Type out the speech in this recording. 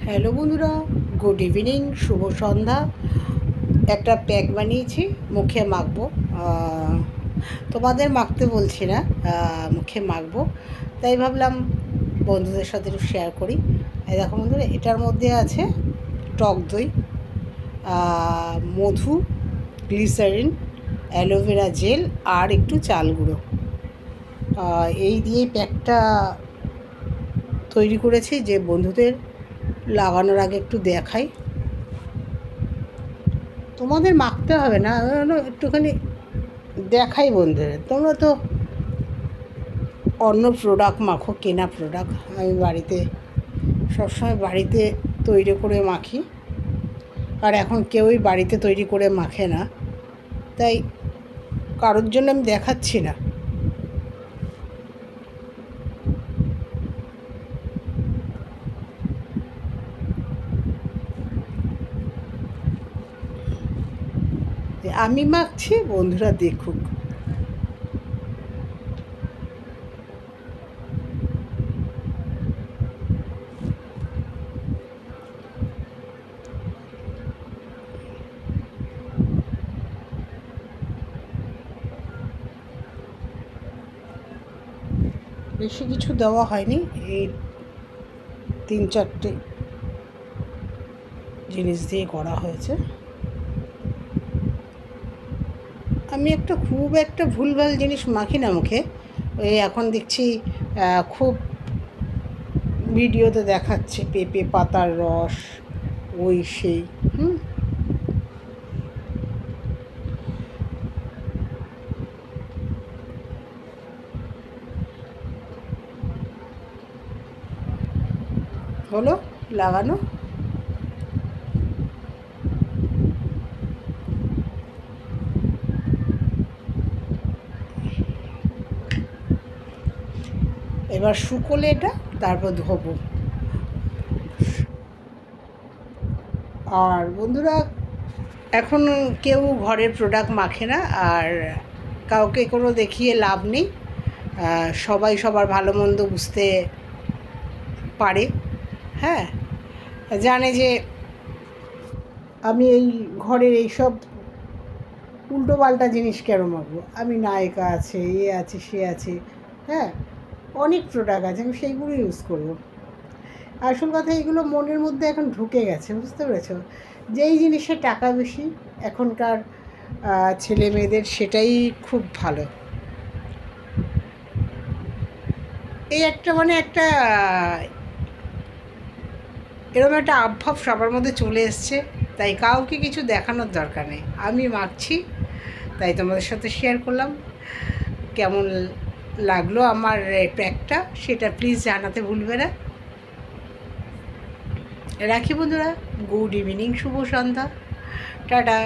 Hello বন্ধুরা, good evening, শুভ সন্ধ্যা। একটা pack বানিয়েছি, মুখে মাখবো। তোমাদের মাখতে বলছি না, মুখে মাখবো। তাই ভাবলাম বন্ধুদের সাথে একটু শেয়ার করি। এই দেখো বন্ধুরা, এটার মধ্যে আছে টক দই, মধু, গ্লিসারিন, অ্যালোভেরা জেল আর একটু চাল গুঁড়ো। এই দিয়ে প্যাকটা তৈরি করেছি, যে বন্ধুদের লাগানোর আগে একটু দেখাই। তোমাদের মাখতে হবে না, একটুখানি দেখাই বন্ধুদের। তোমরা তো অন্য প্রোডাক্ট মাখো, কেনা প্রোডাক্ট। আমি বাড়িতে সবসময় বাড়িতে তৈরি করে মাখি, আর এখন কেউই বাড়িতে তৈরি করে মাখে না, তাই কারোর জন্য আমি দেখাচ্ছি না। আমি মাখছি, বন্ধুরা দেখুক। বেশি কিছু দেওয়া হয়নি, এই 3-4টে জিনিস দিয়ে করা হয়েছে। আমি খুব একটা ভুলভাল জিনিস মাখি না মুখে। ওই এখন দেখছি খুব ভিডিওতে দেখাচ্ছে পেঁপে পাতার রস, ওই সেই হলো লাগানো। এবার শুকোলে এটা তারপর ধোবো। আর বন্ধুরা, এখন কেউ ঘরের প্রোডাক্ট মাখে না, আর কাউকে কোনো দেখিয়ে লাভ নেই। সবাই সবার ভালো মন্দ বুঝতে পারে, হ্যাঁ, জানে যে আমি এই ঘরের এইসব উল্টোপাল্টা জিনিস কেন মাখবো। আমি নায়িকা আছে, এ আছে, সে আছে, হ্যাঁ, অনেক প্রোডাক্ট আছে, আমি সেইগুলো ইউজ করবো। আসল কথা, এগুলো মনের মধ্যে এখন ঢুকে গেছে, বুঝতে পেরেছ? যেই জিনিসের টাকা বেশি এখনকার ছেলে মেয়েদের, সেটাই খুব ভালো। এই একটা এরকম একটা আবভাব সবার মধ্যে চলে এসছে, তাই কাউকে কিছু দেখানোর দরকার নেই। আমি মাখছি, তাই তোমাদের সাথে শেয়ার করলাম। কেমন লাগলো আমার প্যাকটা, সেটা প্লিজ জানাতে ভুলবে না। রাখি বন্ধুরা, গুড ইভিনিং, শুভ সন্ধ্যা, টাটা।